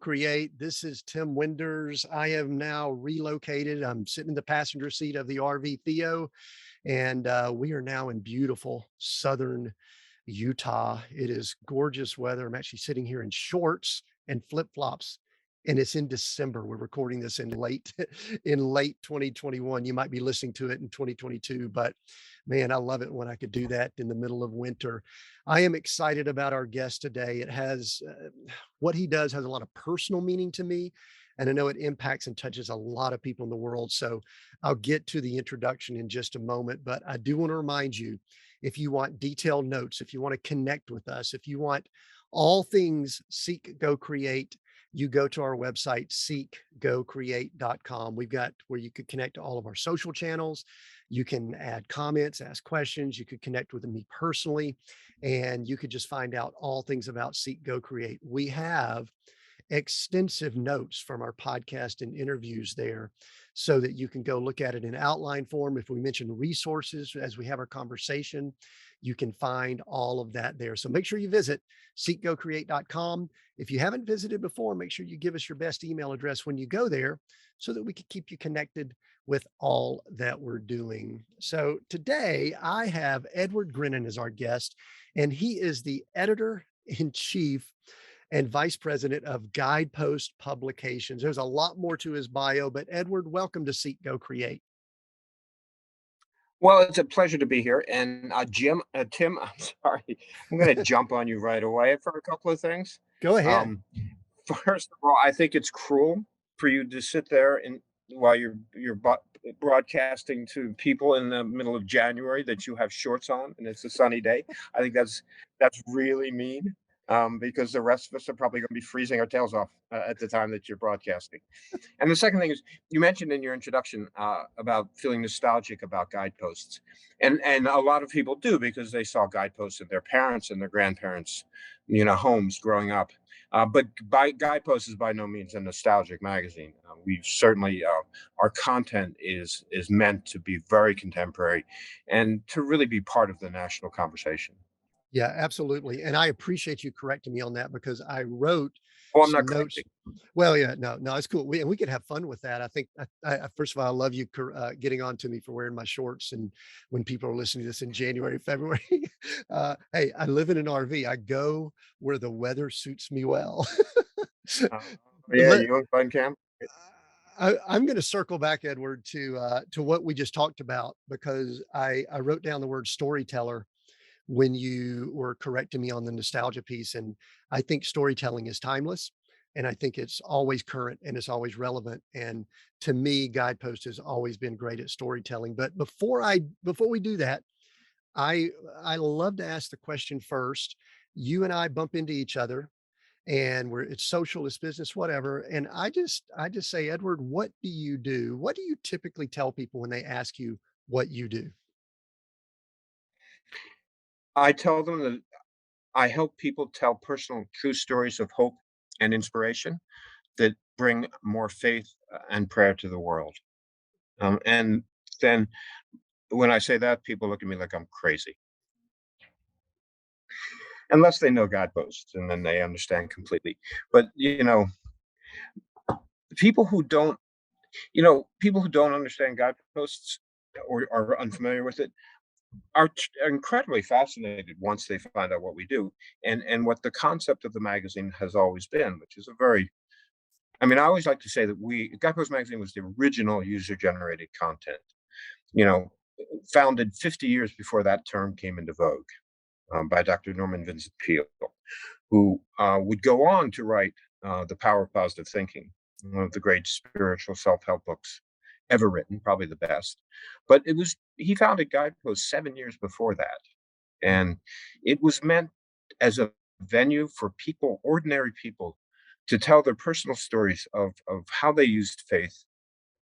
Create. This is Tim Winders. I am now relocated. I'm sitting in the passenger seat of the RV Theo, and we are now in beautiful southern Utah. It is gorgeous weather. I'm actually sitting here in shorts and flip-flops, and it's in December. We're recording this in late in late 2021. You might be listening to it in 2022, but man, I love it when I could do that in the middle of winter. I am excited about our guest today. It has what he does has a lot of personal meaning to me, and I know it impacts and touches a lot of people in the world. So I'll get to the introduction in just a moment, but I do want to remind you, if you want detailed notes, if you want to connect with us, if you want all things Seek Go Create, you go to our website, seekgocreate.com. We've got where you could connect to all of our social channels. You can add comments, ask questions. You could connect with me personally, and you could just find out all things about Seek Go Create. We have extensive notes from our podcast and interviews there so that you can go look at it in outline form. If we mention resources as we have our conversation, you can find all of that there. So make sure you visit seekgocreate.com. If you haven't visited before, make sure you give us your best email address when you go there so that we can keep you connected with all that we're doing. So today I have Edward Grinnan as our guest, and he is the editor in chief and vice president of Guidepost Publications. There's a lot more to his bio, but Edward, welcome to Seek Go Create. Well, it's a pleasure to be here. And Tim, I'm sorry, I'm going to jump on you right away for a couple of things. Go ahead. Um, First of all, I think it's cruel for you to sit there and while broadcasting to people in the middle of January that you have shorts on and it's a sunny day. I think that's really mean. Because the rest of us are probably going to be freezing our tails off at the time that you're broadcasting. And the second thing is, you mentioned in your introduction about feeling nostalgic about guideposts, and a lot of people do because they saw guideposts in their parents and their grandparents, homes growing up. But Guideposts is by no means a nostalgic magazine. We certainly our content is meant to be very contemporary and to really be part of the national conversation. Yeah, absolutely. And I appreciate you correcting me on that because I wrote Well, I'm not some notes. correcting. Well, yeah, no, it's cool. We could have fun with that. I think, first of all, I love you getting on to me for wearing my shorts. And when people are listening to this in January, February, hey, I live in an RV. I go where the weather suits me well. Uh, But yeah, you and Fun Camp. I'm going to circle back, Edward, to what we just talked about because I wrote down the word storyteller when you were correcting me on the nostalgia piece. And I think storytelling is timeless. And I think it's always current and it's always relevant. And to me, Guidepost has always been great at storytelling. But before we do that, I I love to ask the question first. You and I bump into each other and it's social, it's business, whatever. And I just say, Edward, what do you do? What do you typically tell people when they ask you what you do? I tell them that I help people tell personal, true stories of hope and inspiration that bring more faith and prayer to the world. And then when I say that, people look at me like I'm crazy, unless they know guideposts, and then they understand completely. But people who don't, people who don't understand guideposts or are unfamiliar with it are incredibly fascinated once they find out what we do and what the concept of the magazine has always been, which is a very I mean, I always like to say that Guidepost Magazine was the original user-generated content, you know, founded 50 years before that term came into vogue by Dr. Norman Vincent Peale, who would go on to write The Power of Positive Thinking, one of the great spiritual self-help books ever written, probably the best. But he founded Guidepost 7 years before that. And it was meant as a venue for people, ordinary people, to tell their personal stories of how they used faith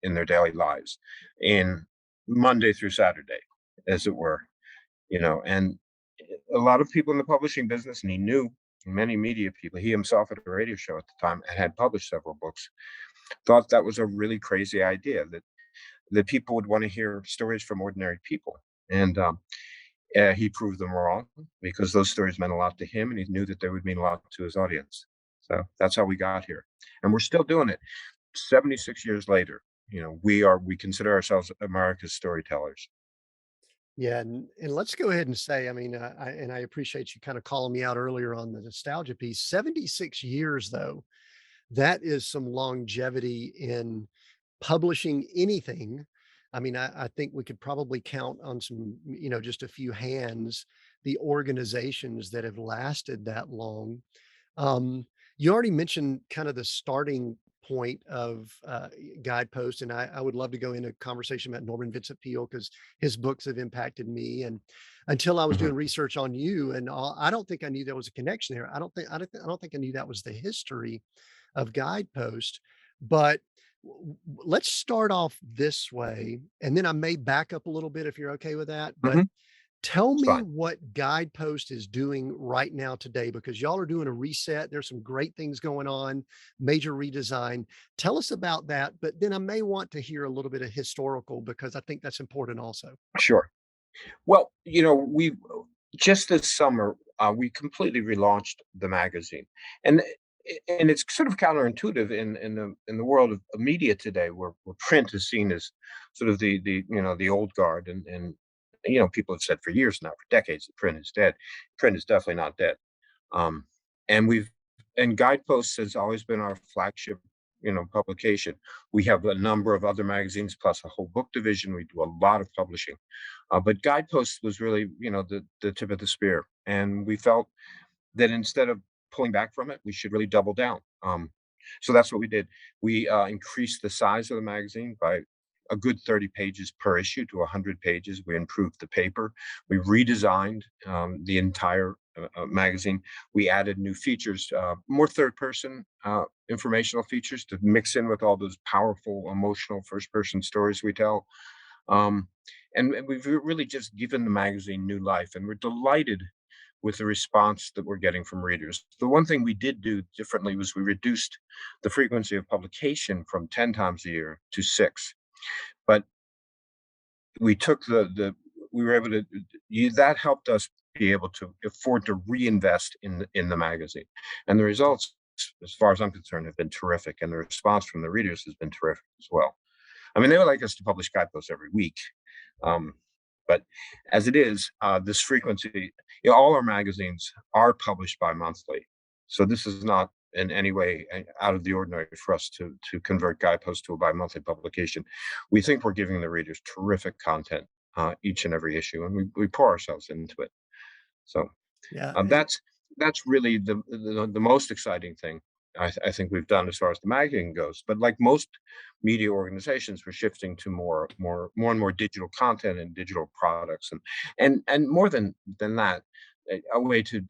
in their daily lives, in Monday through Saturday, as it were, and a lot of people in the publishing business, and he knew many media people, he himself at a radio show at the time and had published several books, thought that was a really crazy idea that people would want to hear stories from ordinary people. And he proved them wrong because those stories meant a lot to him, and he knew that they would mean a lot to his audience. So that's how we got here, and we're still doing it 76 years later. We consider ourselves America's storytellers. Yeah, and let's go ahead and say, I mean, I appreciate you kind of calling me out earlier on the nostalgia piece. 76 years, though, that is some longevity in publishing anything. I mean, I think we could probably count on some, just a few hands, the organizations that have lasted that long. Um, you already mentioned kind of the starting point of Guidepost, and I would love to go into a conversation about Norman Vincent Peale because his books have impacted me. And until I was Mhm, doing research on you, and all, I don't think I knew there was a connection there. I don't think I knew that was the history of Guidepost. But let's start off this way, and then I may back up a little bit if you're okay with that. But mhm, tell it's me fine. what Guidepost is doing right now today, because y'all are doing a reset. There's some great things going on, major redesign. Tell us about that, but then I may want to hear a little bit of historical because I think that's important also. Sure. Well, we just this summer, we completely relaunched the magazine, and it's sort of counterintuitive in the world of media today, where print is seen as sort of the old guard, and people have said for years now, for decades, that print is dead. Print is definitely not dead. Um, and we've and Guideposts has always been our flagship, publication. We have a number of other magazines plus a whole book division. We do a lot of publishing, but Guideposts was really, the tip of the spear, and we felt that instead of pulling back from it, we should really double down. So that's what we did. We increased the size of the magazine by a good 30 pages per issue to 100 pages. We improved the paper. We redesigned the entire magazine. We added new features, more third person informational features to mix in with all those powerful, emotional first person stories we tell. Um, and we've really just given the magazine new life, and we're delighted with the response that we're getting from readers. The one thing we did do differently was we reduced the frequency of publication from 10 times a year to 6. But we took the we were able to that helped us be able to afford to reinvest in the magazine. And the results, as far as I'm concerned, have been terrific, and the response from the readers has been terrific as well. I mean, they would like us to publish guideposts every week, um, but as it is, this frequency, all our magazines are published bi-monthly. So this is not in any way out of the ordinary for us to convert Guidepost to a bi-monthly publication. We think we're giving the readers terrific content each and every issue, and we pour ourselves into it. So Yeah. that's really the most exciting thing I think we've done as far as the magazine goes. But like most media organizations, we're shifting to more and more digital content and digital products, and more than that, a way to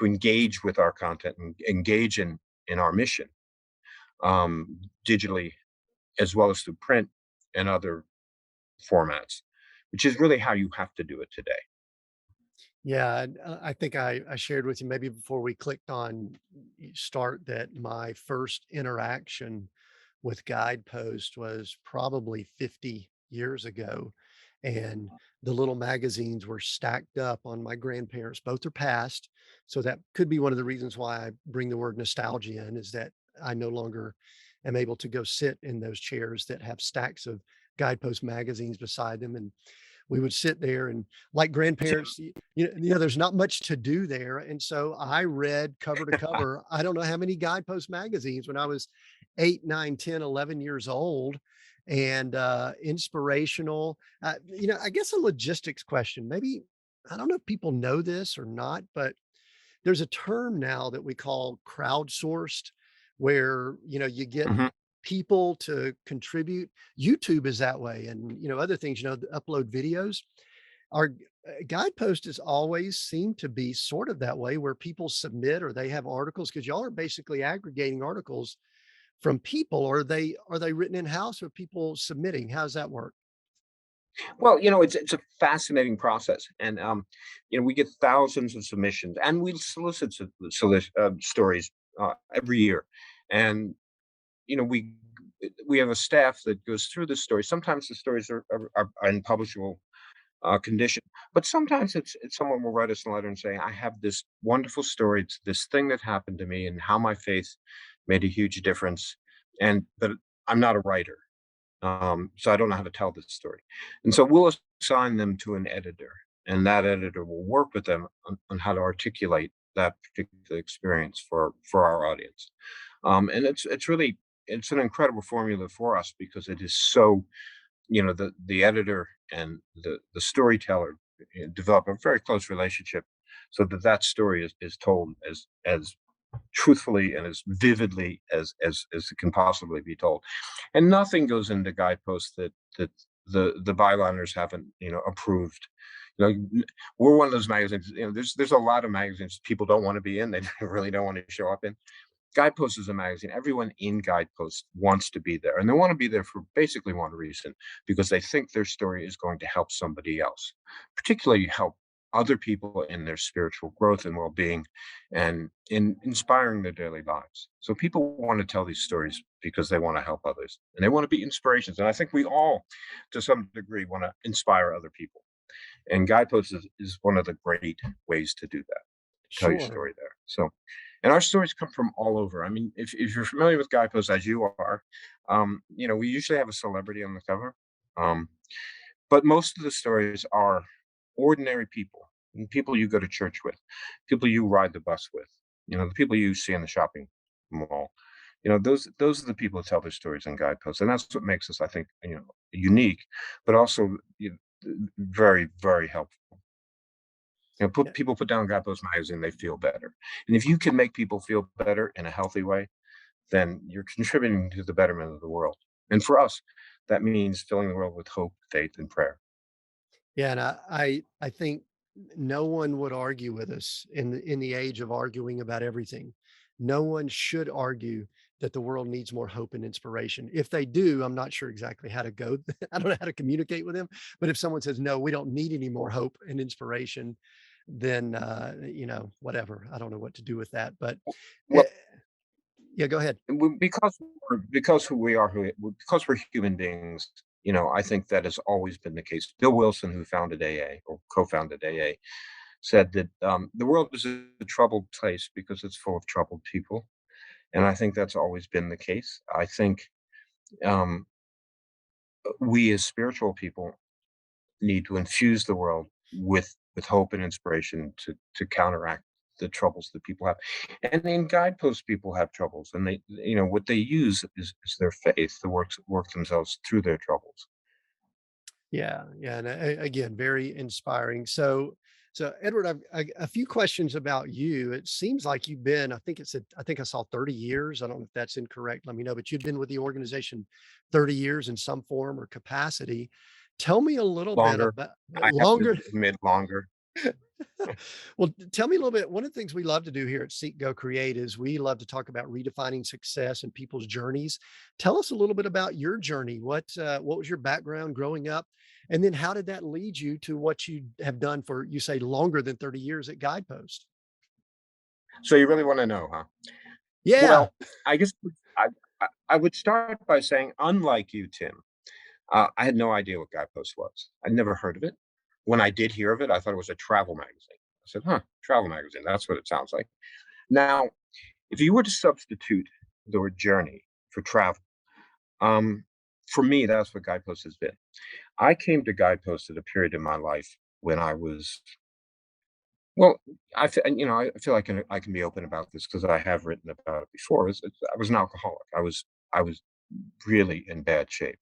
engage with our content and engage in our mission, digitally as well as through print and other formats, which is really how you have to do it today. Yeah, and, I think I shared with you maybe before we clicked on start that my first interaction with Guidepost was probably 50 years ago. And the little magazines were stacked up on my grandparents. Both are passed. So that could be one of the reasons why I bring the word nostalgia in, is that I no longer am able to go sit in those chairs that have stacks of Guidepost magazines beside them. And we would sit there and like grandparents, there's not much to do there. And so I read cover to cover. I don't know how many Guidepost magazines when I was 8, 9, 10, 11 years old, and inspirational. I guess a logistics question. Maybe I don't know if people know this or not, but there's a term now that we call crowdsourced, where you get Mhm. people to contribute. YouTube is that way, and other things, upload videos. Our Guidepost has always seemed to be sort of that way, where people submit or they have articles, because y'all are basically aggregating articles from people. Or are they written in house, or people submitting? How's that work? Well, it's a fascinating process, and we get thousands of submissions, and we solicit stories every year, and you know we we have a staff that goes through the stories. Sometimes the stories are unpublishable, condition. But sometimes it's someone will write us a letter and say, "I have this wonderful story. It's this thing that happened to me, and how my faith made a huge difference." And but I'm not a writer, so I don't know how to tell this story. And so we'll assign them to an editor, and that editor will work with them on how to articulate that particular experience for our audience. And it's really it's an incredible formula for us because it is so, the editor and the storyteller develop a very close relationship, so that that story is told as truthfully and as vividly as it can possibly be told. And nothing goes into guideposts that the byliners haven't, approved. We're one of those magazines. There's a lot of magazines people don't want to be in. They really don't want to show up in. Guidepost is a magazine. Everyone in Guidepost wants to be there, and they want to be there for basically one reason, because they think their story is going to help somebody else, particularly help other people in their spiritual growth and well-being, and in inspiring their daily lives. So people want to tell these stories because they want to help others, and they want to be inspirations. And I think we all, to some degree, want to inspire other people. And Guidepost is one of the great ways to do that, tell your Sure. story there. So, and our stories come from all over. I mean, if you're familiar with Guideposts as you are, we usually have a celebrity on the cover, um, but most of the stories are ordinary people, and people you go to church with, people you ride the bus with, the people you see in the shopping mall. Those are the people who tell their stories in Guideposts, and that's what makes us, I think, unique, but also very, very helpful. Yeah. Put down Gatos magazine, they feel better. And if you can make people feel better in a healthy way, then you're contributing to the betterment of the world. And for us, that means filling the world with hope, faith, and prayer. Yeah, and I think no one would argue with us in the age of arguing about everything. No one should argue that the world needs more hope and inspiration. If they do, I'm not sure exactly how to go. I don't know how to communicate with them. But if someone says, no, we don't need any more hope and inspiration, then whatever. I don't know what to do with that. But eh, Well, yeah, go ahead. because who we are, because we're human beings, I think that has always been the case. Bill Wilson, who founded AA or co-founded AA, said that the world is a troubled place because it's full of troubled people. And I think that's always been the case. I think um, we as spiritual people need to infuse the world with hope and inspiration to counteract the troubles that people have. And in Guideposts, people have troubles, and what they use is their faith to work themselves through their troubles. Yeah, yeah, and again, very inspiring. So Edward, I've a few questions about you. It seems like you've been, I think it said, I think I saw 30 years. I don't know if that's incorrect. Let me know, but you've been with the organization 30 years in some form or capacity. Tell me a little bit Longer, about I have to longer. admit, longer. Well, tell me a little bit. One of the things we love to do here at Seek Go Create is we love to talk about redefining success and people's journeys. Tell us a little bit about your journey. What was your background growing up? And then how did that lead you to what you have done for, you say, longer than 30 years at Guidepost? So you really want to know, huh? Yeah. Well, I guess I would start by saying, unlike you, Tim, I had no idea what Guidepost was. I'd never heard of it. When I did hear of it, I thought it was a travel magazine. I said, "Huh, travel magazine. That's what it sounds like." Now, if you were to substitute the word journey for travel, um, for me, that's what Guidepost has been. I came to Guidepost at a period in my life when I was, well, I feel like I can be open about this because I have written about it before. I was an alcoholic. I was really in bad shape.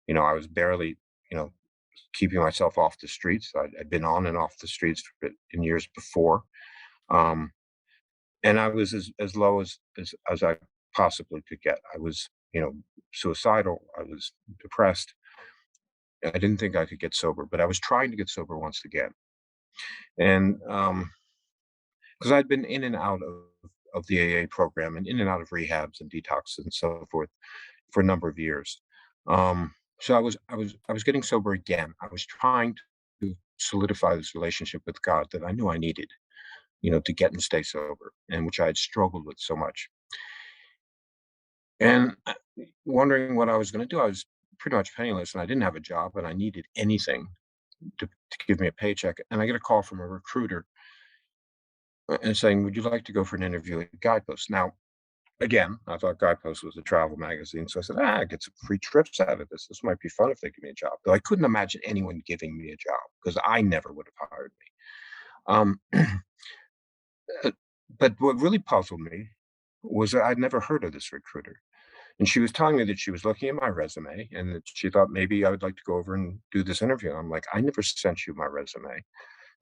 I was barely, you know, keeping myself off the streets. I'd been on and off the streets in years before. Um, and I was as low as I possibly could get. I was, suicidal. I was depressed. I didn't think I could get sober, but I was trying to get sober once again. And because I'd been in and out of the AA program and in and out of rehabs and detoxes and so forth for a number of years. So I was getting sober again. I was trying to solidify this relationship with God that I knew I needed, to get and stay sober, and which I had struggled with so much. And wondering what I was going to do, I was pretty much penniless, and I didn't have a job, and I needed anything to give me a paycheck, and I get a call from a recruiter, and saying, "Would you like to go for an interview at Guidepost?" Now, again, I thought Guidepost was a travel magazine, so I said, I get some free trips out of this. This might be fun if they give me a job." Though I couldn't imagine anyone giving me a job because I never would have hired me. Um, uh, but what really puzzled me was that I'd never heard of this recruiter. And she was telling me that she was looking at my resume and that she thought maybe I would like to go over and do this interview. I'm like, "I never sent you my resume,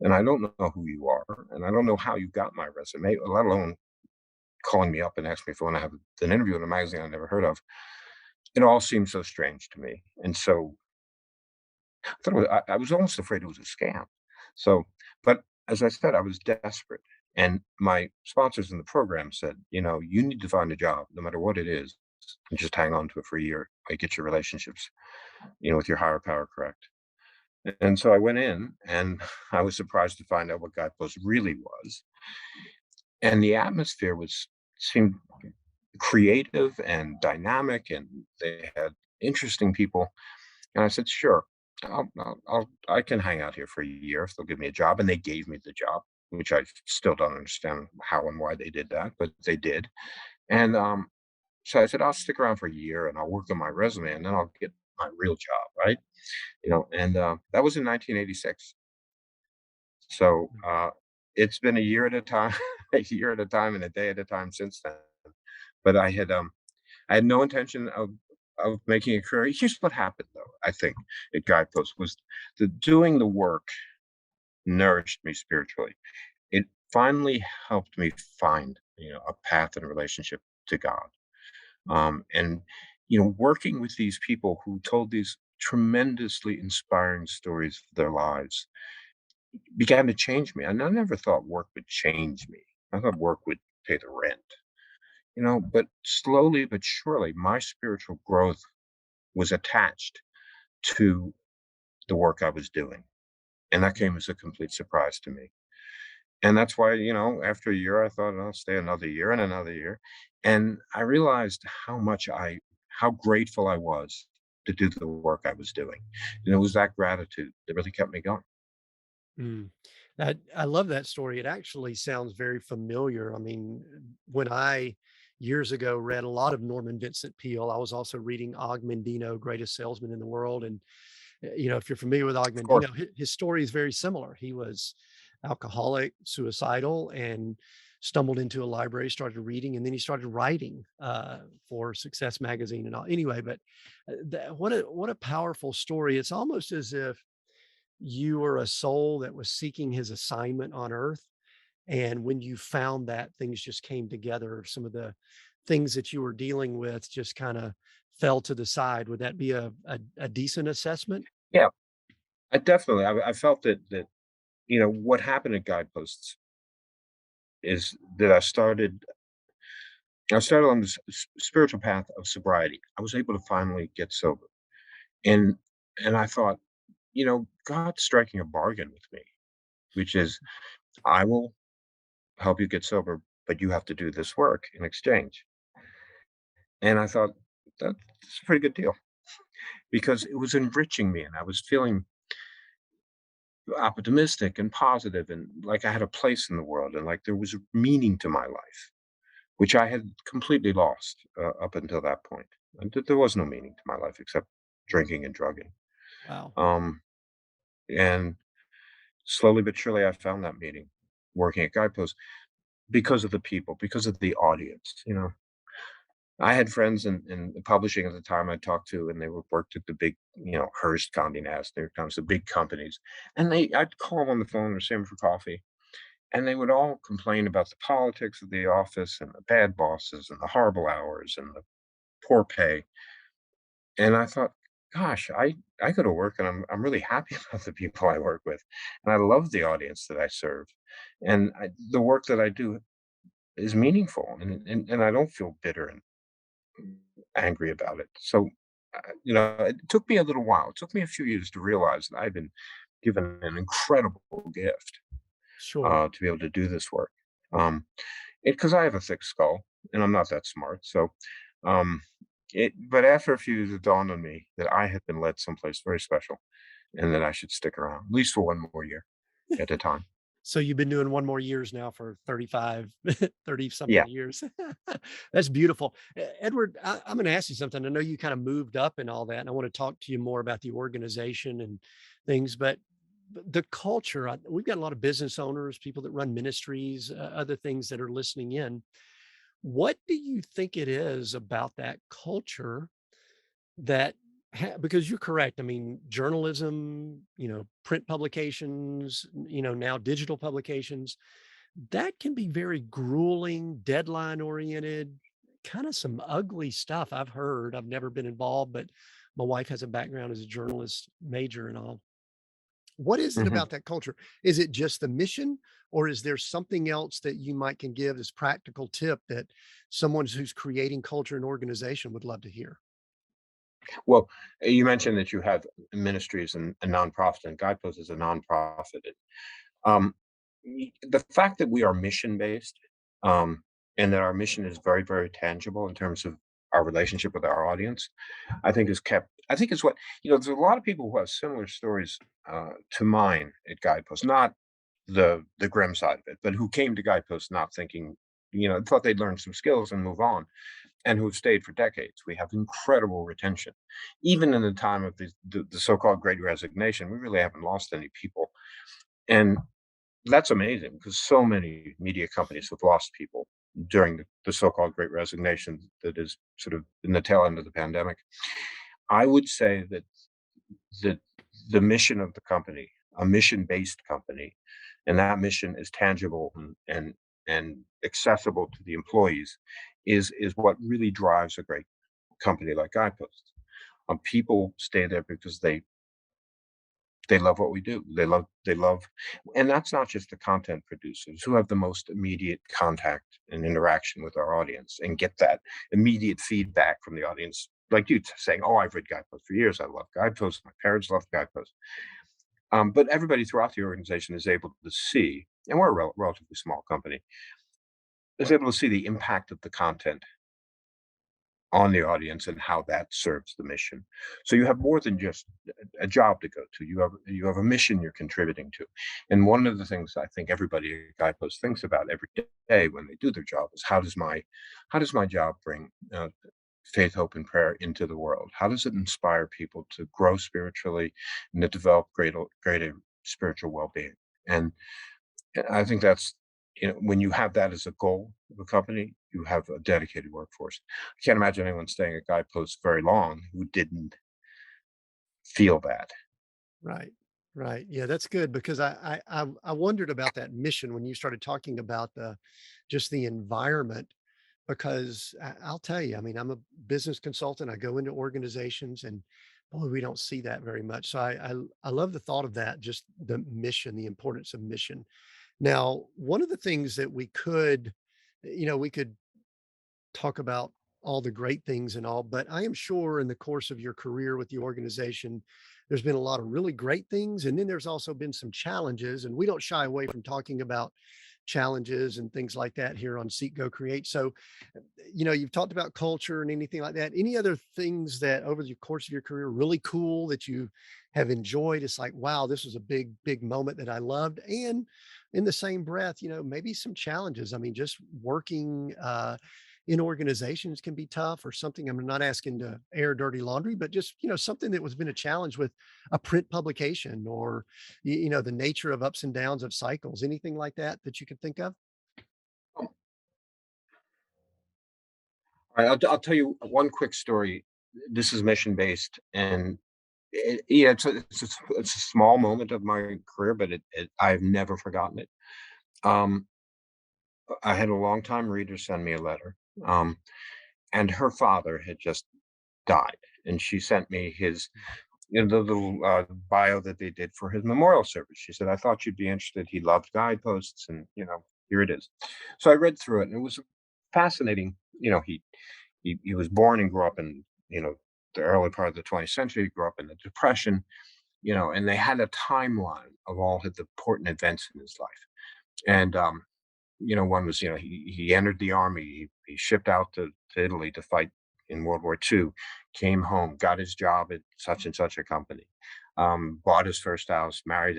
and I don't know who you are, and I don't know how you got my resume, let alone calling me up and asking me if I want to have an interview in a magazine I never heard of." It all seemed so strange to me. And so I thought I was almost afraid it was a scam. So, but as I said, I was desperate. And my sponsors in the program said, you need to find a job, no matter what it is, and just hang on to it for a year. I get your relationships, with your higher power correct. And so I went in and I was surprised to find out what Guidepost really was. And the atmosphere seemed creative and dynamic, and they had interesting people. And I said, "Sure, I can hang out here for a year if they'll give me a job." And they gave me the job, which I still don't understand how and why they did that, but they did. And so I said, "I'll stick around for a year and I'll work on my resume, and then I'll get my real job, right?" And that was in 1986. So it's been a year at a time, a year at a time, and a day at a time since then. But I had no intention of making a career. Here's what happened, though, I think, at Guidepost was the doing the work nourished me spiritually. It finally helped me find, a path and a relationship to God. And, working with these people who told these tremendously inspiring stories of their lives began to change me. And I never thought work would change me. I thought work would pay the rent. But slowly but surely, my spiritual growth was attached to the work I was doing. And that came as a complete surprise to me. And that's why, after a year, I thought I'll stay another year and another year. And I realized how grateful I was to do the work I was doing. And it was that gratitude that really kept me going. Mm. I love that story. It actually sounds very familiar. I mean, when I years ago read a lot of Norman Vincent Peale, I was also reading Og Mandino, Greatest Salesman in the World. And, if you're familiar with Og Of course. Mandino, his story is very similar. He was alcoholic, suicidal, and stumbled into a library, started reading, and then he started writing for Success Magazine and all. Anyway, but what a powerful story. It's almost as if you were a soul that was seeking his assignment on earth. And when you found that, things just came together. Some of the things that you were dealing with just kind of fell to the side. Would that be a decent assessment? Yeah, I felt that, what happened at Guideposts is that I started on this spiritual path of sobriety. I was able to finally get sober. And and I thought, God's striking a bargain with me, which is I will help you get sober, but you have to do this work in exchange. And I thought that's a pretty good deal because it was enriching me and I was feeling optimistic and positive and like I had a place in the world and like there was meaning to my life, which I had completely lost up until that point. And there was no meaning to my life except drinking and drugging. Wow. Um, and slowly but surely, I found that meaning working at Guidepost because of the people, because of the audience. I had friends in publishing at the time I talked to, and they worked at the big, Hearst, Condé Nast, New York Times, the big companies. And I'd call them on the phone or see them for coffee, and they would all complain about the politics of the office and the bad bosses and the horrible hours and the poor pay. And I thought, gosh, I go to work and I'm really happy about the people I work with, and I love the audience that I serve, and the work that I do is meaningful, and I don't feel bitter and angry about it. So, it took me a little while. It took me a few years to realize that I've been given an incredible gift Sure. to be able to do this work. Because I have a thick skull and I'm not that smart, so um, But after a few years, it dawned on me that I had been led someplace very special and that I should stick around, at least for one more year at a time. So you've been doing 1 more years now for 35, 30 Yeah. something years. That's beautiful. Edward, I'm gonna ask you something. I know you kind of moved up and all that, and I want to talk to you more about the organization and things, but the culture, we've got a lot of business owners, people that run ministries, other things that are listening in. What do you think it is about that culture that because you're correct. I mean, journalism, print publications, now digital publications, that can be very grueling, deadline oriented, kind of some ugly stuff I've heard. I've never been involved, but my wife has a background as a journalist major and all. What is it Mhm. about that culture? Is it just the mission, or is there something else that you might can give as practical tip that someone who's creating culture and organization would love to hear? Well, you mentioned that you have ministries and a nonprofit, and Guidepost is a nonprofit. Um, the fact that we are mission based, um, and that our mission is very, very tangible in terms of our relationship with our audience, I think is kept. I think is what there's a lot of people who have similar stories to mine at Guidepost, not the grim side of it, but who came to Guidepost not thinking, thought they'd learn some skills and move on, and who've stayed for decades. We have incredible retention. Even in the time of the so-called Great Resignation, we really haven't lost any people. And that's amazing because so many media companies have lost people during the so-called Great Resignation that is sort of in the tail end of the pandemic. I would say that the the mission of the company, a mission-based company, and that mission is tangible and accessible to the employees, is what really drives a great company like Guidepost. People stay there because they love what we do. They love, and that's not just the content producers who have the most immediate contact and interaction with our audience and get that immediate feedback from the audience, like you saying, "Oh, I've read Guidepost for years. I love Guidepost. My parents love Guidepost." But everybody throughout the organization is able to see, and we're a relatively small company, is able to see the impact of the content on the audience and how that serves the mission. So you have more than just a job to go to. You have a mission you're contributing to. And one of the things I think everybody at Guidepost thinks about every day when they do their job is how does my job bring faith, hope, and prayer into the world? How does it inspire people to grow spiritually and to develop greater spiritual well-being? And I think that's, when you have that as a goal of a company, you have a dedicated workforce. I can't imagine anyone staying at Guidepost very long who didn't feel that. Right. Right. Yeah, that's good because I wondered about that mission when you started talking about the just the environment because I'll tell you, I mean, I'm a business consultant. I go into organizations and boy, we don't see that very much. So I love the thought of that, just the mission, the importance of mission. Now, one of the things that we could talk about all the great things and all, but I am sure in the course of your career with the organization, there's been a lot of really great things. And then there's also been some challenges, and we don't shy away from talking about challenges and things like that here on Seek Go Create. So, you've talked about culture and anything like that. Any other things that over the course of your career really cool that you have enjoyed? It's like, wow, this was a big, big moment that I loved. And in the same breath, maybe some challenges. I mean, just working in organizations can be tough or something. I'm not asking to air dirty laundry, but just, something that was been a challenge with a print publication or, the nature of ups and downs of cycles, anything like that that you could think of? All right, I'll tell you one quick story. This is mission based, and yeah, it's a small moment of my career, but I've never forgotten it. Um, I had a longtime reader send me a letter, and her father had just died, and she sent me his the little bio that they did for his memorial service. She said, "I thought you'd be interested. He loved Guideposts, and here it is." So I read through it, and it was fascinating. He was born and grew up in the early part of the 20th century. He grew up in the Depression, and they had a timeline of all of the important events in his life. And one was he entered the army. He shipped out to Italy to fight in World War II, came home, got his job at such and such a company, bought his first house, married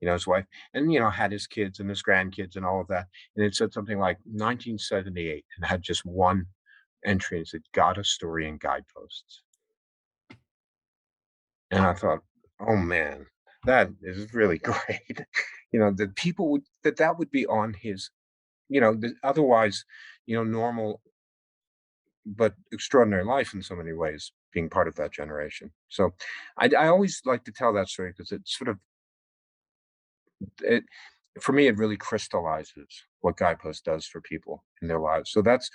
his wife, and had his kids and his grandkids and all of that. And it said something like 1978, and had just one entry and said, "Got a story in Guideposts." And I thought, "Oh man, that is really great." That people that would be on his, otherwise, normal but extraordinary life in so many ways, being part of that generation. So I always like to tell that story because it sort of it for me, it really crystallizes what Guidepost does for people in their lives. So that's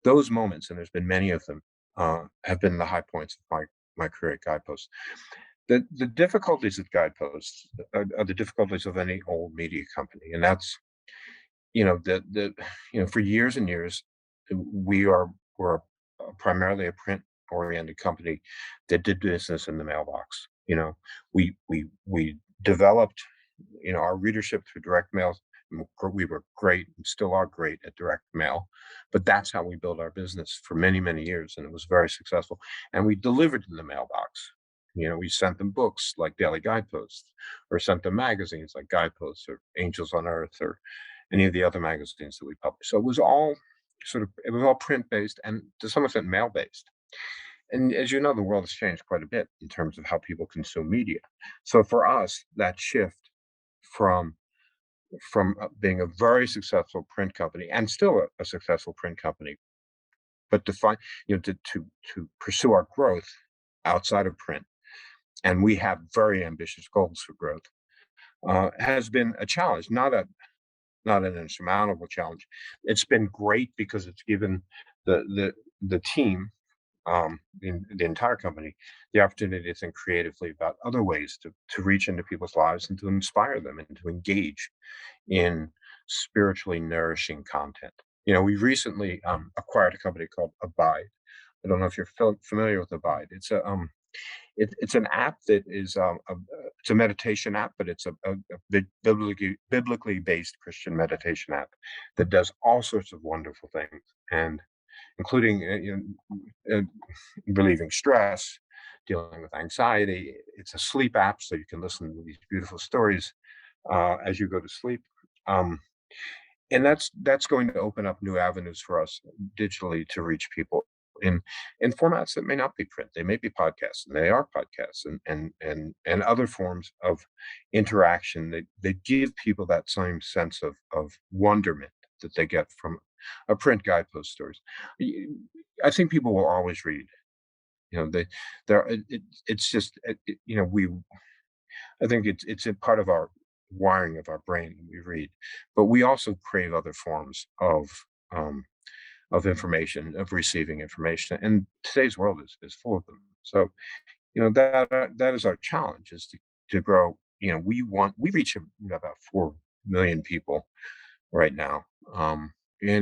those moments, and there's been many of them, have been the high points of my career at Guidepost. The difficulties at Guideposts are the difficulties of any old media company, and that's for years and years, we're primarily a print-oriented company that did business in the mailbox. We developed, our readership through direct mail. We were great and still are great at direct mail, but that's how we built our business for many, many years, and it was very successful. And we delivered in the mailbox. We sent them books like Daily Guideposts, or sent them magazines like Guideposts or Angels on Earth, or any of the other magazines that we published. So it was all print based and to some extent mail based. And as you know, the world has changed quite a bit in terms of how people consume media. So for us, that shift from being a very successful print company, and still a successful print company, but to find, to pursue our growth outside of print, and we have very ambitious goals for growth, has been a challenge, not an insurmountable challenge. It's been great because it's given the team, the entire company, the opportunity to think creatively about other ways to reach into people's lives and to inspire them and to engage in spiritually nourishing content. We recently acquired a company called Abide. I don't know if you're familiar with Abide. It's an app that is it's a meditation app, but it's a biblically based Christian meditation app that does all sorts of wonderful things, and including relieving stress, dealing with anxiety. It's a sleep app, so you can listen to these beautiful stories as you go to sleep. Um, and that's going to open up new avenues for us digitally to reach people in formats that may not be print. They may be podcasts, and they are podcasts, and other forms of interaction that give people that same sense of wonderment that they get from a print Guidepost stories. I think people will always read. They they're it's just we I think it's a part of our wiring of our brain. We read, but we also crave other forms um, of information, of receiving information, and today's world is full of them. So that is our challenge, is to grow. We reach about 4 million people right now, and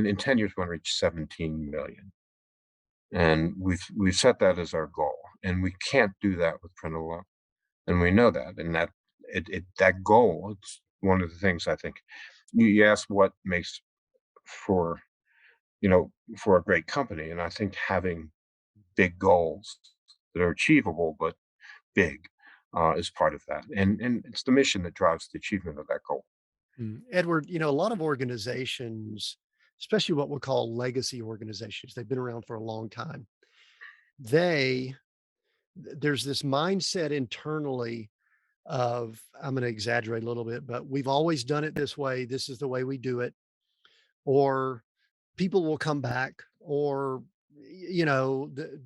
in 10 years we want to reach 17 million, and we've set that as our goal, and we can't do that with print alone, and we know that, and that goal. It's one of the things I think you asked what makes for for a great company, and I think having big goals that are achievable but big is part of that, and it's the mission that drives the achievement of that goal. Edward, a lot of organizations, especially what we'll call legacy organizations, they've been around for a long time. They there's this mindset internally of, I'm going to exaggerate a little bit, but we've always done it this way. This is the way we do it. Or people will come back, or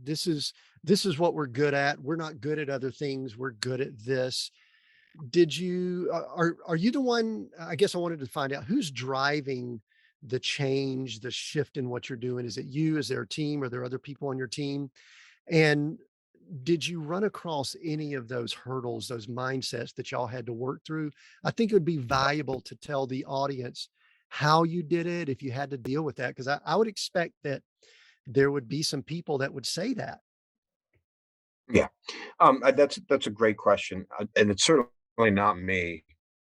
this is what we're good at. We're not good at other things. We're good at this. Did you are you the one? I guess I wanted to find out who's driving the change, the shift in what you're doing. Is it you? Is there a team? Are there other people on your team? And did you run across any of those hurdles, those mindsets that y'all had to work through? I think it would be valuable to tell the audience how you did it if you had to deal with that, because I would expect that there would be some people that would say that. Yeah, that's a great question, and it's certainly not me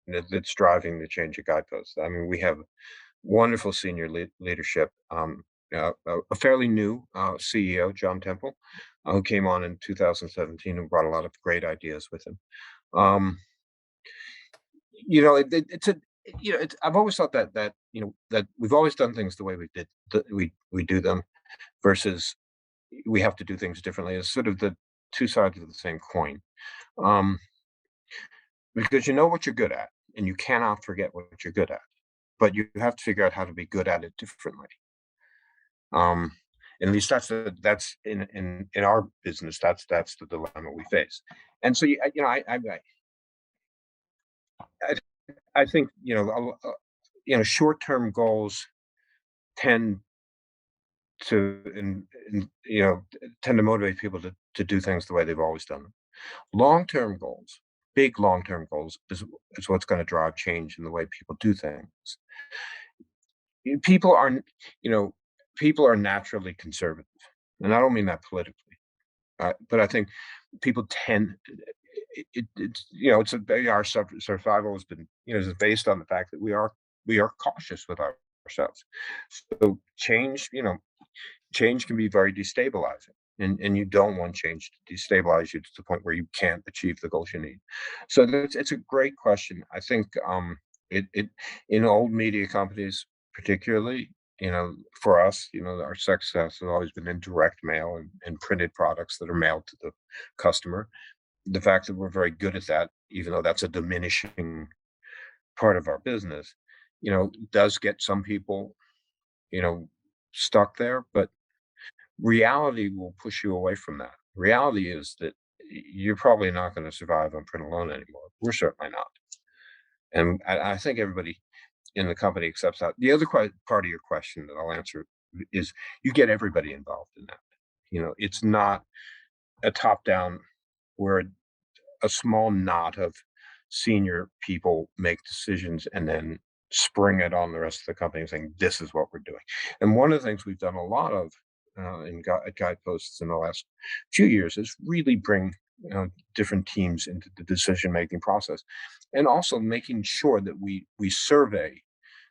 that's driving the change of Guideposts. I mean, we have wonderful senior leadership. a fairly new CEO, John Temple, who came on in 2017 and brought a lot of great ideas with him. Um, it's a I've always thought that we've always done things the way we do them versus we have to do things differently. It's sort of the two sides of the same coin. Um, because you know what you're good at, and you cannot forget what you're good at, but you have to figure out how to be good at it differently. Um, at least that's in our business. That's the dilemma we face. And so I I think short term goals tend tend to motivate people to do things the way they've always done them. Long term goals, big long term goals, is what's going to drive change in the way people do things. People are, you know, people are naturally conservative, and I don't mean that politically, but I think people tend. It's our survival has been is based on the fact that we are cautious with ourselves. So change can be very destabilizing, and you don't want change to destabilize you to the point where you can't achieve the goals you need. So it's a great question. I think it in old media companies, particularly, for us, our success has always been in direct mail and printed products that are mailed to the customer. The fact that we're very good at that, even though that's a diminishing part of our business, does get some people, you know, stuck there, but reality will push you away from that. Reality is that you're probably not going to survive on print alone anymore. We're certainly not. And I think everybody in the company accepts that. The other part of your question that I'll answer is you get everybody involved in that. It's not a top down where a small knot of senior people make decisions and then spring it on the rest of the company saying, this is what we're doing. And one of the things we've done a lot of at Guideposts in the last few years is really bring different teams into the decision making process, and also making sure that we survey,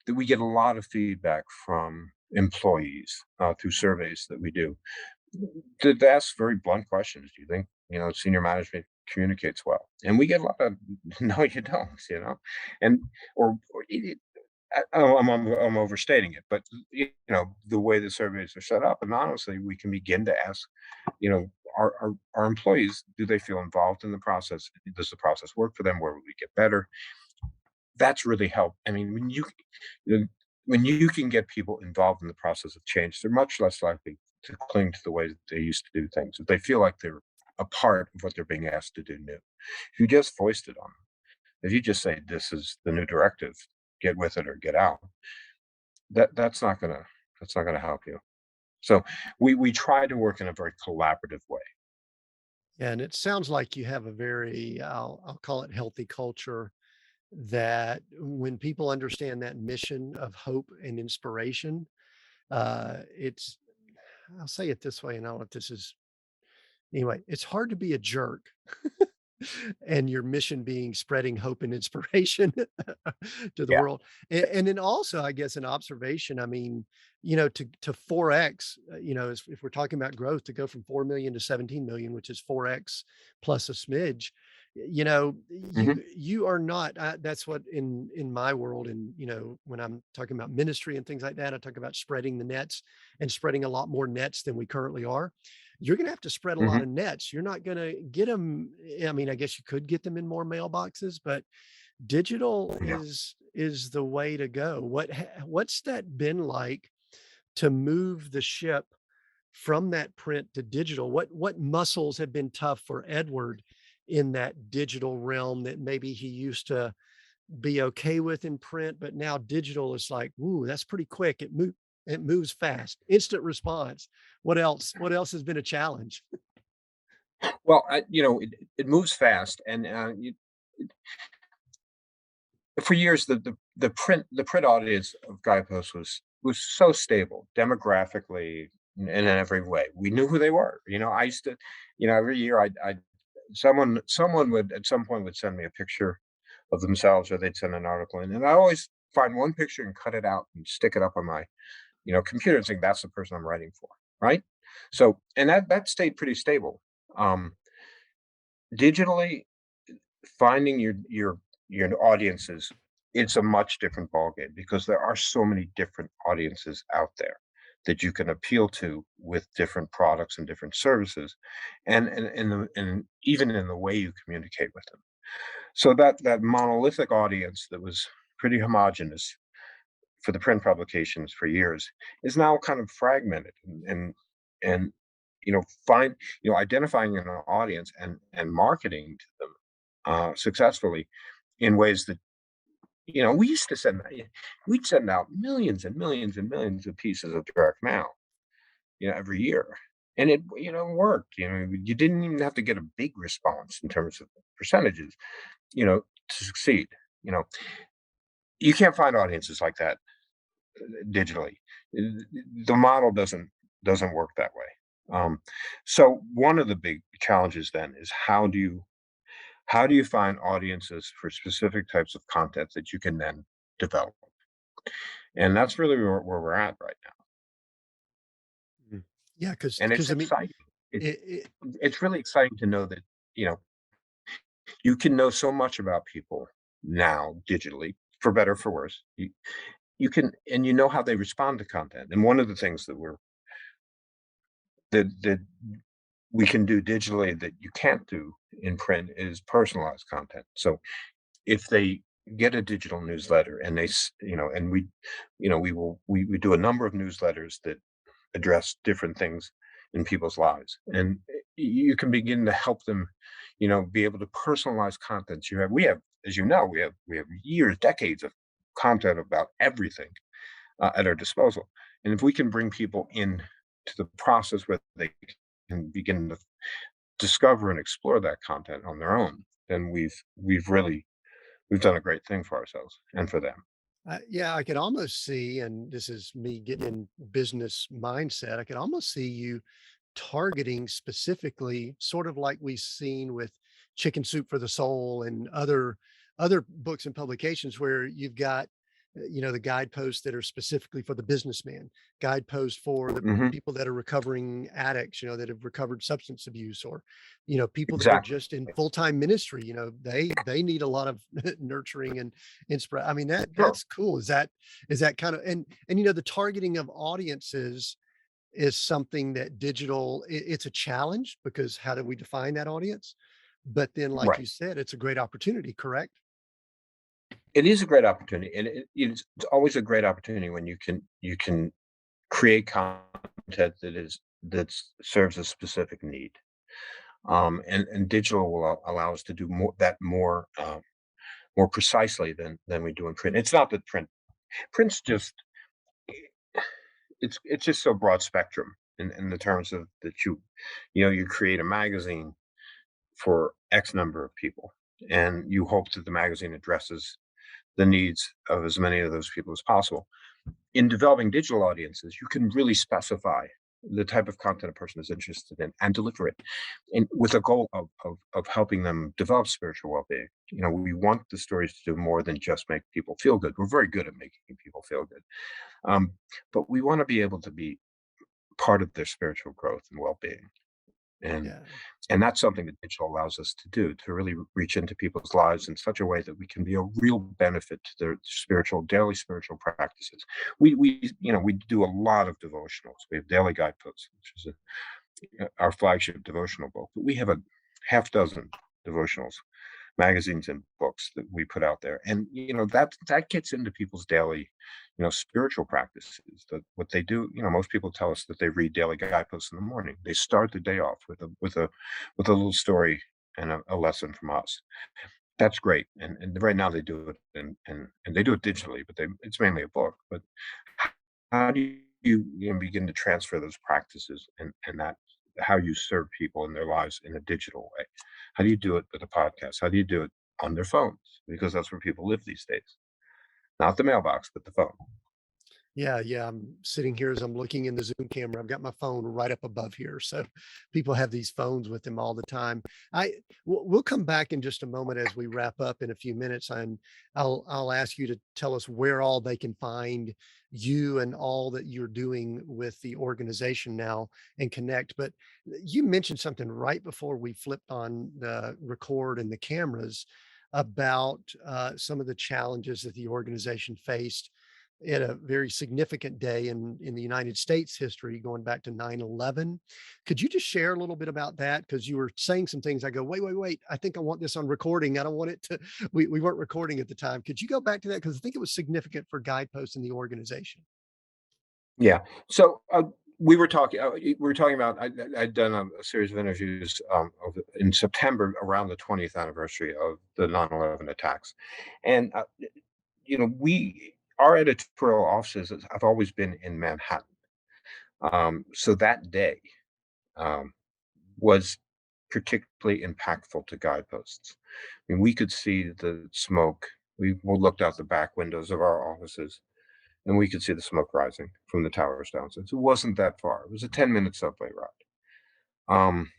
that we get a lot of feedback from employees through surveys that we do to ask very blunt questions. Do you think senior management communicates well? And we get a lot of no, you don't. And or I'm overstating it, but the way the surveys are set up, and honestly, we can begin to ask, you know, our employees, do they feel involved in the process? Does the process work for them? Where would we get better? That's really helped. I mean, uh, when you can get people involved in the process of change, they're much less likely to cling to the way that they used to do things. If they feel like they're a part of what they're being asked to do new. If you just foist it on them, if you just say this is the new directive, get with it or get out, that's not gonna help you. So we try to work in a very collaborative way. And it sounds like you have a very, I'll call it healthy culture, that when people understand that mission of hope and inspiration, it's, I'll say it this way, and I don't know if this is, anyway, it's hard to be a jerk and your mission being spreading hope and inspiration to the Yeah. world. And then also, I guess, an observation. I mean, to 4x, if we're talking about growth, to go from 4 million to 17 million, which is 4x plus a smidge, Mhm. you are not. That's what in my world, and when I'm talking about ministry and things like that, I talk about spreading the nets and spreading a lot more nets than we currently are. You're gonna have to spread a lot Mhm. of nets. You're not gonna get them. I mean, I guess you could get them in more mailboxes, but digital Yeah. is the way to go. What's that been like to move the ship from that print to digital? What muscles have been tough for Edward in that digital realm that maybe he used to be okay with in print, but now digital is like, ooh, that's pretty quick. It moves fast, instant response. What else has been a challenge? Well, it moves fast, and for years the print audience of Guideposts was so stable demographically in every way. We knew who they were. I used to, every year I someone would at some point would send me a picture of themselves, or they'd send an article in, and I always find one picture and cut it out and stick it up on my computer and saying, "That's the person I'm writing for," right? So, and that stayed pretty stable. Um, Digitally, finding your audiences, it's a much different ballgame because there are so many different audiences out there that you can appeal to with different products and different services, and even in the way you communicate with them. So that monolithic audience that was pretty homogenous for the print publications for years is now kind of fragmented, and you know find identifying an audience and marketing to them successfully in ways that we used to we'd send out millions and millions and millions of pieces of direct mail every year, and it worked. You didn't even have to get a big response in terms of percentages to succeed. you know you can't find audiences like that digitally. The model doesn't work that way. So one of the big challenges then is how do you find audiences for specific types of content that you can then develop? And that's really where we're at right now. Mhm. Yeah, And it's because I mean, exciting. It, it it's really exciting to know that you can know so much about people now digitally, for better or for worse. You can, and you know how they respond to content. And one of the things that we can do digitally that you can't do in print is personalized content. So if they get a digital newsletter and and we do a number of newsletters that address different things in people's lives, and you can begin to help them be able to personalize content. We have, as we have years, decades of content about everything at our disposal. And if we can bring people in to the process where they can begin to discover and explore that content on their own, then we've done a great thing for ourselves and for them. yeah, I could almost see, and this is me getting in business mindset, I could almost see you targeting specifically, sort of like we've seen with Chicken Soup for the Soul and other books and publications where you've got, the guideposts that are specifically for the businessman, guideposts for the Hmm. people that are recovering addicts, that have recovered substance abuse, or, people that are Exactly. just in full-time ministry, they need a lot of nurturing and inspiration. I mean, Sure. that's cool. Is that kind of, and the targeting of audiences is something that it's a challenge because how do we define that audience? But then, like Right. you said, it's a great opportunity, correct? It is a great opportunity, and it's always a great opportunity when you can create content that serves a specific need. And digital will allow us to do more precisely than we do in print. It's not that print's just it's just so broad spectrum in the terms of that you create a magazine for X number of people, and you hope that the magazine addresses the needs of as many of those people as possible. In developing digital audiences, you can really specify the type of content a person is interested in and deliver it, and with a goal of helping them develop spiritual well-being. We want the stories to do more than just make people feel good. We're very good at making people feel good, um, but we want to be able to be part of their spiritual growth and well-being. And Yeah. and that's something that digital allows us to do, to really reach into people's lives in such a way that we can be a real benefit to their daily spiritual practices. We do a lot of devotionals. We have daily guideposts, which is our flagship devotional book. But we have a half dozen devotionals, magazines and books that we put out there. And that gets into people's daily spiritual practices. That what they do, most people tell us that they read daily guideposts in the morning. They start the day off with a little story and a lesson from us. That's great. And right now they do it, and they do it digitally, but it's mainly a book. But how do you begin to transfer those practices and that how you serve people in their lives in a digital way? How do you do it with a podcast? How do you do it on their phones? Because that's where people live these days. Not the mailbox, but the phone. Yeah, yeah. I'm sitting here as I'm looking in the Zoom camera. I've got my phone right up above here. So people have these phones with them all the time. We'll come back in just a moment as we wrap up in a few minutes, and I'll ask you to tell us where all they can find you and all that you're doing with the organization now and connect. But you mentioned something right before we flipped on the record and the cameras about some of the challenges that the organization faced at a very significant day in the United States history going back to 9/11. Could you just share a little bit about that? Because you were saying some things. I go, wait, wait, wait. I think I want this on recording. I don't want it to, we weren't recording at the time. Could you go back to that? Because I think it was significant for Guidepost in the organization. Yeah. So we were talking about I'd done a series of interviews in September around the 20th anniversary of the 9/11 attacks, and we our editorial offices have always been in Manhattan. So that day um, was particularly impactful to Guideposts. I mean, we could see the smoke. We looked out the back windows of our offices, and we could see the smoke rising from the towers downstairs. It wasn't that far. It was a 10-minute subway ride. Um,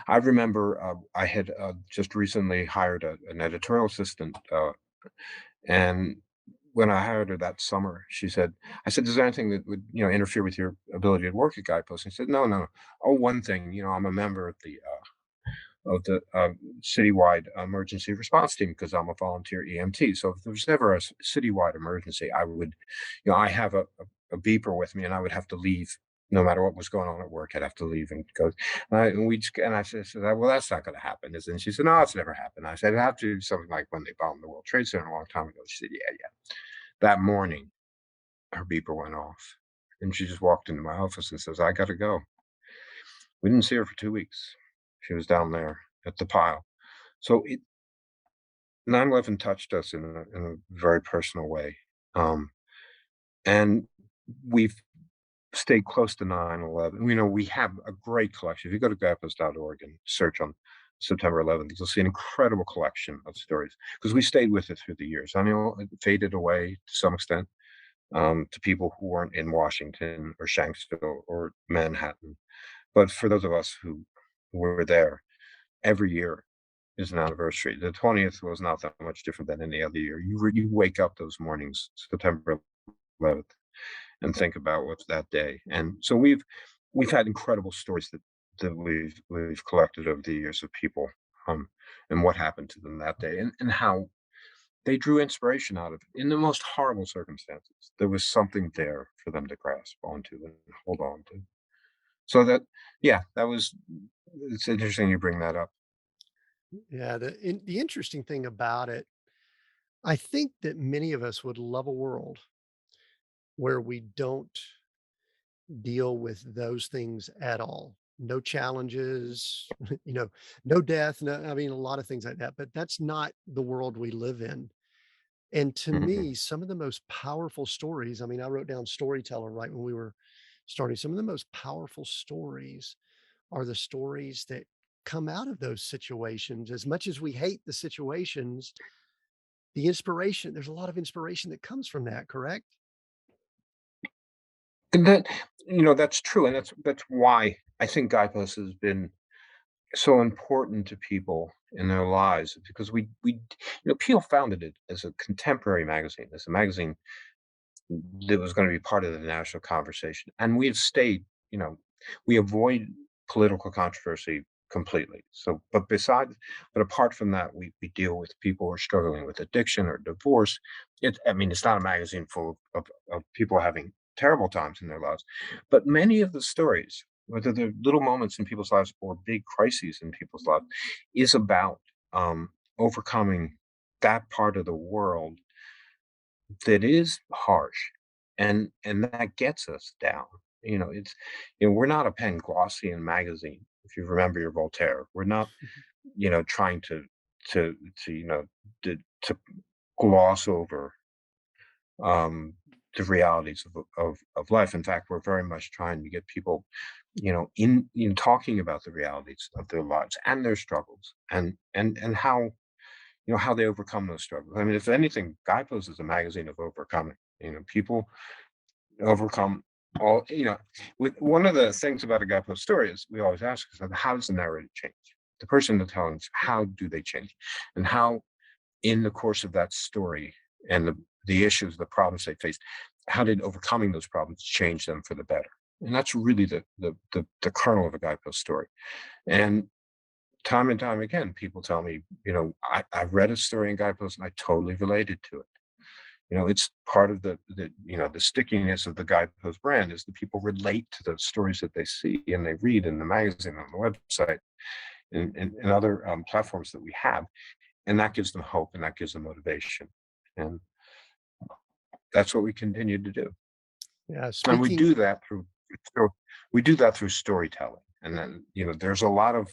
I remember I had just recently hired an editorial assistant, and when I hired her that summer, I said, "Is there anything that would, interfere with your ability to work at Guidepost?" And she said, "No, no. Oh, one thing, I'm a member of the citywide emergency response team because I'm a volunteer EMT. So if there's ever a citywide emergency, I have a beeper with me, and I would have to leave no matter what was going on at work. I'd have to leave and go. And I said, well, that's not going to happen. And she said, no, it's never happened. I said, it have to do something like when they bombed the World Trade Center a long time ago. She said, yeah, yeah. That morning, her beeper went off, and she just walked into my office and says, I got to go. We didn't see her for 2 weeks. She was down there at the pile. So 9/11 touched us in a very personal way, um, and we've stayed close to 9/11. We have a great collection. If you go to guidepost.org and search on September 11th, you'll see an incredible collection of stories because we stayed with it through the years. I know it faded away to some extent, to people who weren't in Washington or Shanksville or Manhattan, but for those of us who were there, every year is an anniversary. The 20th was not that much different than any other year. You wake up those mornings, September 11th, and think about what's that day. And so we've had incredible stories that we've collected over the years of people, um, and what happened to them that day, and how they drew inspiration out of it in the most horrible circumstances. There was something there for them to grasp onto and hold on to. So yeah, it's interesting you bring that up. Yeah, the interesting thing about it, I think that many of us would love a world where we don't deal with those things at all. No challenges, no death, no, I mean, a lot of things like that, but that's not the world we live in. And to Mhm. me, some of the most powerful stories, I mean, I wrote down storyteller right when we were starting. Some of the most powerful stories are the stories that come out of those situations. As much as we hate the situations, there's a lot of inspiration that comes from that, correct? And that's true, and that's why I think Guidepost has been so important to people in their lives because Peel founded it as a contemporary magazine, as a magazine that was gonna be part of the national conversation, and we've stayed, we avoid political controversy completely. But apart from that, we deal with people who are struggling with addiction or divorce. I mean, it's not a magazine full of people having terrible times in their lives, but many of the stories, whether they're little moments in people's lives or big crises in people's lives, is about, overcoming that part of the world that is harsh, and that gets us down. We're not a Panglossian magazine, if you remember your Voltaire. We're not, trying to to, you know, to gloss over, um, the realities of life. In fact, we're very much trying to get people, in talking about the realities of their lives and their struggles and how they overcome those struggles. I mean, if anything, Guidepost is a magazine of overcoming. People overcome all, with one of the things about a guidepost story is we always ask ourselves, how does the narrative change? The person that's telling us, how do they change? And how in the course of that story and the issues, the problems they faced, how did overcoming those problems change them for the better? And that's really the kernel of a guidepost story. And time again, people tell me, I read a story in Guidepost and I totally related to it. It's part of the stickiness of the Guidepost brand is that people relate to the stories that they see and they read in the magazine, on the website, and other platforms that we have. And that gives them hope and that gives them motivation. And that's what we continue to do. Yeah. And we Speaking, do that through storytelling. And then, there's a lot of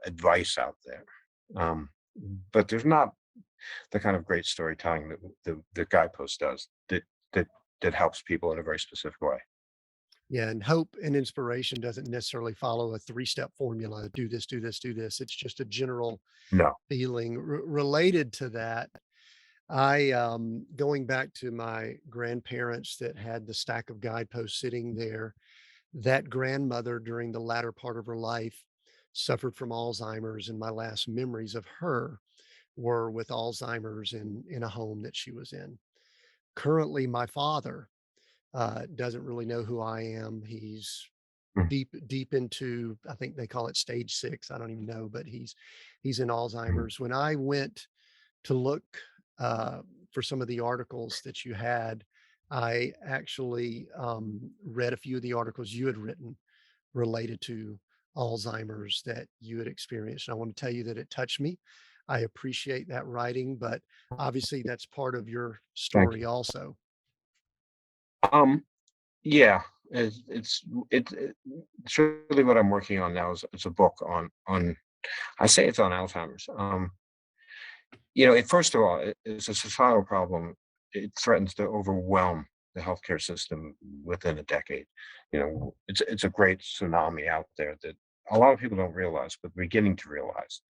advice out there. Um, but there's not the kind of great storytelling that the Guidepost does that that helps people in a very specific way. yeah, and hope and inspiration doesn't necessarily follow a three-step formula. Do this, do this, do this. It's just a general No. feeling related to that. Going back to my grandparents that had the stack of guideposts sitting there, that grandmother during the latter part of her life suffered from Alzheimer's, and my last memories of her were with Alzheimer's in a home that she was in. Currently, my father doesn't really know who I am. He's Mm, deep into, I think they call it stage 6. I don't even know, but he's in mm, Alzheimer's. When I went to look uh, for some of the articles that you had, I actually read a few of the articles you had written related to Alzheimer's that you had experienced. And I want to tell you that it touched me. I appreciate that writing, but obviously that's part of your thank you. story also. Um, yeah, it's really what I'm working on now is a book on I say it's on Alzheimer's. First of all, it's a societal problem. It threatens to overwhelm the healthcare system within a decade. It's a great tsunami out there that a lot of people don't realize, but beginning to realize,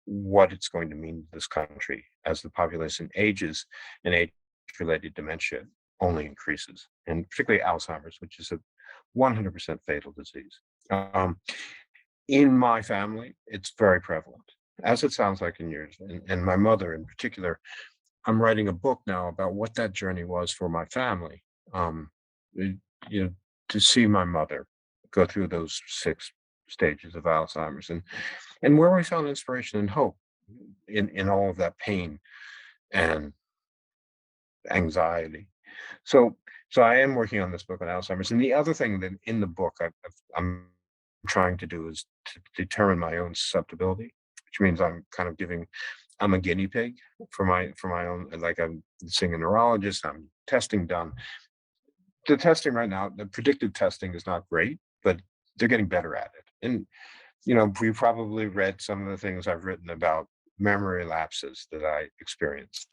what it's going to mean to this country as the population ages and age-related dementia only increases, and particularly Alzheimer's, which is a 100% fatal disease. Um, in my family, it's very prevalent, as it sounds like in yours. And my mother in particular, I'm writing a book now about what that journey was for my family. Um, it- you know, to see my mother go through those 6 stages of Alzheimer's, and where we found inspiration and hope in all of that pain and anxiety. So so I am working on this book on Alzheimer's. And the other thing that in the book I'm trying to do is to determine my own susceptibility, which means I'm a guinea pig for my own, like I'm seeing a neurologist, I'm testing done. The testing right now, the predictive testing is not great, but they're getting better at it. And we probably read some of the things I've written about memory lapses that I experienced,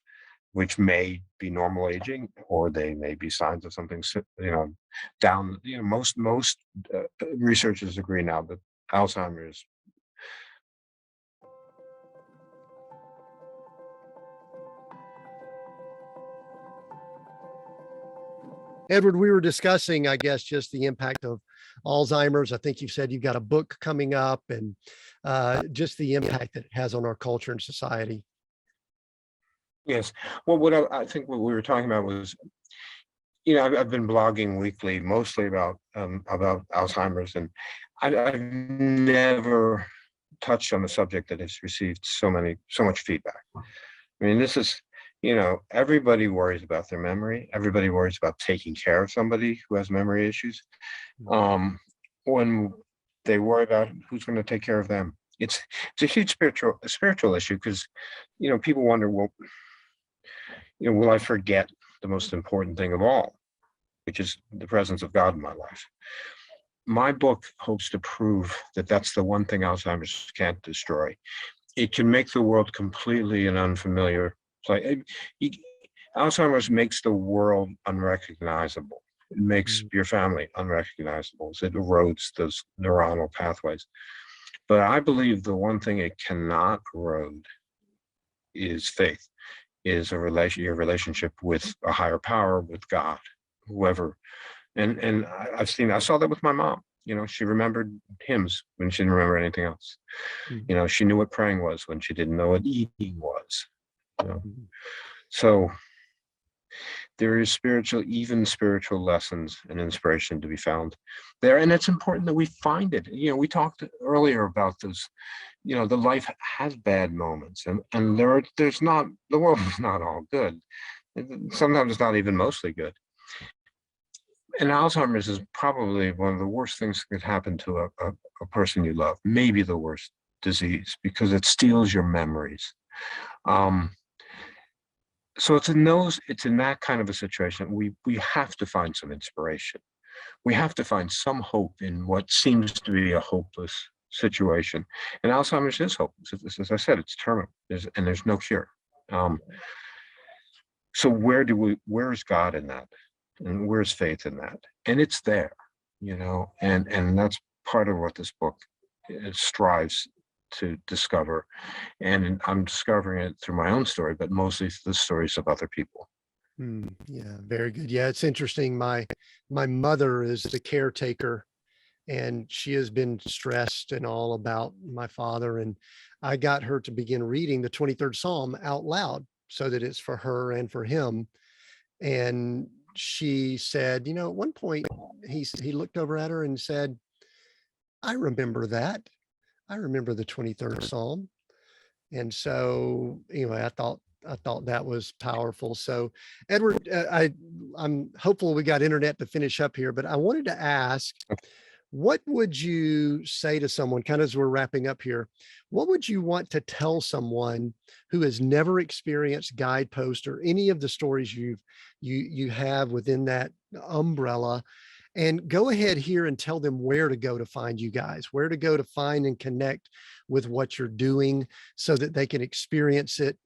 which may be normal aging, or they may be signs of something, down. Most researchers agree now that Alzheimer's. Edward, we were discussing, I guess, just the impact of Alzheimer's. I think you said you've got a book coming up and just the impact that it has on our culture and society. Yes. Well, what I think what we were talking about was, I've been blogging weekly, mostly about Alzheimer's, and I've never touched on a subject that has received so much feedback. I mean, this is, everybody worries about their memory. Everybody worries about taking care of somebody who has memory issues. Mhm. When they worry about who's going to take care of them, it's a huge spiritual issue because, people wonder, well, will I forget the most important thing of all, which is the presence of God in my life? My book hopes to prove that that's the one thing Alzheimer's can't destroy. It can make the world completely an unfamiliar place. Alzheimer's makes the world unrecognizable. It makes Mm. your family unrecognizable. It erodes those neuronal pathways. But I believe the one thing it cannot erode is faith. is your relationship with a higher power, with God, whoever. And I saw that with my mom. She remembered hymns when she didn't remember anything else. Mhm. She knew what praying was when she didn't know what eating was. You know, Mhm. so there is even spiritual lessons and inspiration to be found there, and it's important that we find it. We talked earlier about this. The life has bad moments, and there's not the world is not all good. Sometimes it's not even mostly good. And Alzheimer's is probably one of the worst things that could happen to a person you love, maybe the worst disease, because it steals your memories. Um, so it's in that kind of a situation. We have to find some inspiration. We have to find some hope in what seems to be a hopeless situation. And Alzheimer's is hopeless. As I said, it's terminal, and there's no cure. So where's God in that? And where's faith in that? And it's there, and that's part of what this book strives to discover. And I'm discovering it through my own story, but mostly through the stories of other people. Yeah, very good. Yeah, it's interesting. My mother is the caretaker, and she has been stressed and all about my father. And I got her to begin reading the 23rd Psalm out loud so that it's for her and for him. And she said, at one point he looked over at her and said, "I remember that. I remember the 23rd Psalm." And so, anyway, I thought that was powerful. So, Edward, I'm hopeful we got internet to finish up here, but I wanted to ask, what would you say to someone, kind of as we're wrapping up here, what would you want to tell someone who has never experienced Guidepost or any of the stories you have within that umbrella? And go ahead here and tell them where to go to find you guys, where to go to find and connect with what you're doing so that they can experience it,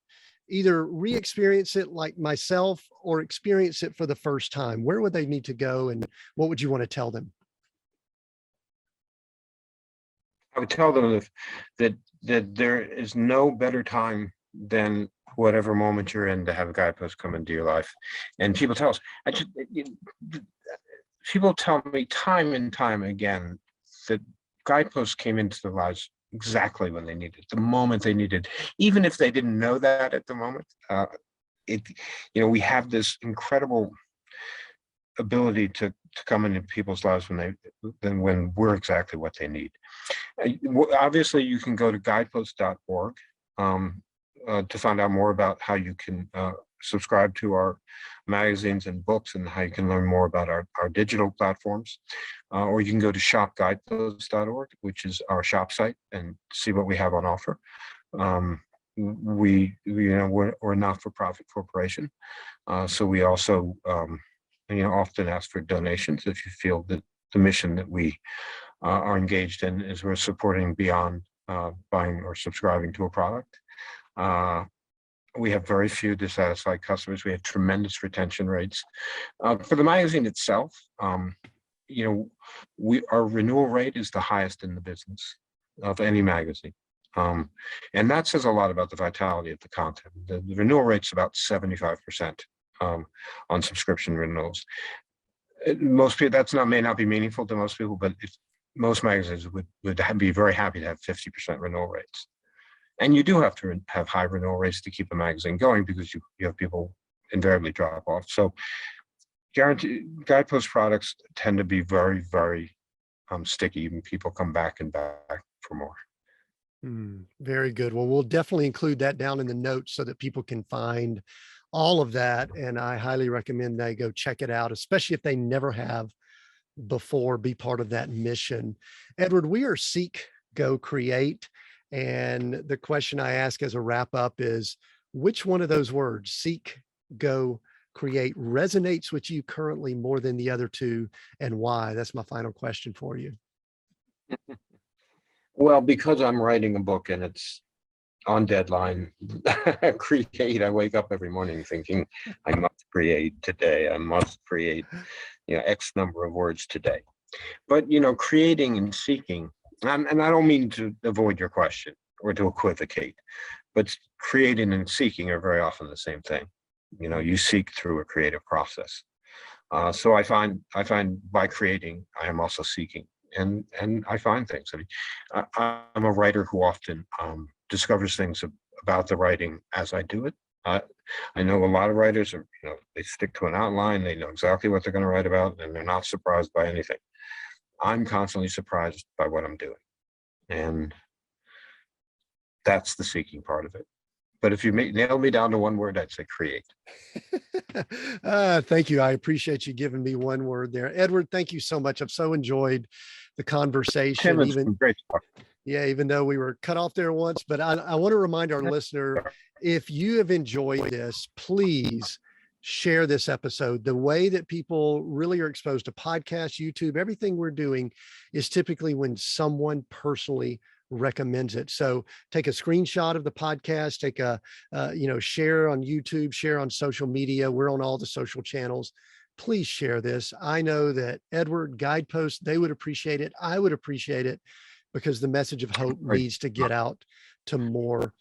either re-experience it like myself or experience it for the first time. Where would they need to go, and what would you want to tell them? I would tell them that there is no better time than whatever moment you're in to have a guidepost come into your life. And people tell us, people tell me time and time again that guideposts came into their lives exactly when they needed, the moment they needed, even if they didn't know that at the moment. We have this incredible ability to come into people's lives when we're exactly what they need. Obviously, you can go to guidepost.org to find out more about how you can subscribe to our magazines and books, and how you can learn more about our digital platforms. Or you can go to shopguidepost.org, which is our shop site, and see what we have on offer. We're a not-for-profit corporation, so we also often ask for donations if you feel that the mission that we are engaged in is we're supporting beyond buying or subscribing to a product. We have very few dissatisfied customers. We have tremendous retention rates. For the magazine itself, our renewal rate is the highest in the business of any magazine. And that says a lot about the vitality of the content. The renewal rate's about 75% on subscription renewals. Most people, may not be meaningful to most people, but most magazines would be very happy to have 50% renewal rates. And you do have to have high renewal rates to keep a magazine going, because you have people invariably drop off. So Guidepost products tend to be very, very sticky. Even people come back and back for more. Very good. Well, we'll definitely include that down in the notes so that people can find all of that. And I highly recommend they go check it out, especially if they never have before, be part of that mission. Edward, we are Seek, Go, Create. And the question I ask as a wrap up is, which one of those words, seek, go, create, resonates with you currently more than the other two, and why? That's my final question for you. Well, because I'm writing a book and it's on deadline, create. I wake up every morning thinking I must create today. I must create, X number of words today. But creating and seeking, and I don't mean to avoid your question or to equivocate, but creating and seeking are very often the same thing. You know, you seek through a creative process. So I find by creating, I am also seeking, and I find things. I mean, I'm a writer who often discovers things about the writing as I do it. Uh, I know a lot of writers are, they stick to an outline, they know exactly what they're going to write about, and they're not surprised by anything. I'm constantly surprised by what I'm doing, and that's the seeking part of it. But if you nail me down to one word, I'd say create. Thank you. I appreciate you giving me one word there. Edward, thank you so much. I've so enjoyed the Tim, conversation, it's been great talk. even though we were cut off there once, but I want to remind our listener, if you have enjoyed this, please share this episode. The way that people really are exposed to podcasts, YouTube, everything we're doing is typically when someone personally recommends it. So take a screenshot of the podcast, take a, share on YouTube, share on social media. We're on all the social channels. Please share this. I know that Edward, Guidepost, they would appreciate it. I would appreciate it, because the message of hope Great. needs to get out to more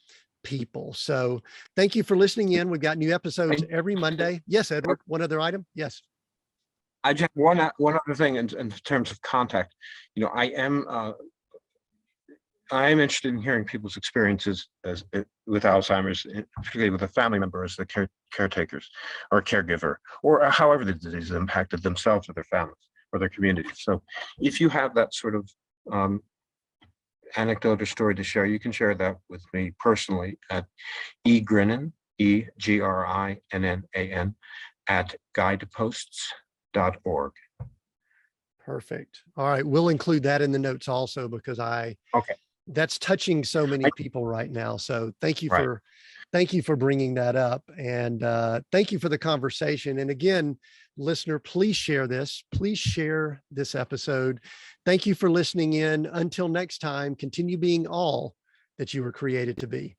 people. So thank you for listening in. We've got new episodes every Monday. Yes, Edward, one other item. Yes. I just one other thing in terms of contact. I am interested in hearing people's experiences with Alzheimer's, particularly with a family member as the caretakers or caregiver, or however the disease impacted themselves or their families or their communities. So if you have that sort of anecdote or story to share, you can share that with me personally at Grinnan, EGRINNAN at guideposts.org. Perfect. All right. We'll include that in the notes also, because Okay. that's touching so many people right now. So thank you Right. for bringing that up. And thank you for the conversation. And again, listener, please share this. Please share this episode. Thank you for listening in. Until next time, continue being all that you were created to be.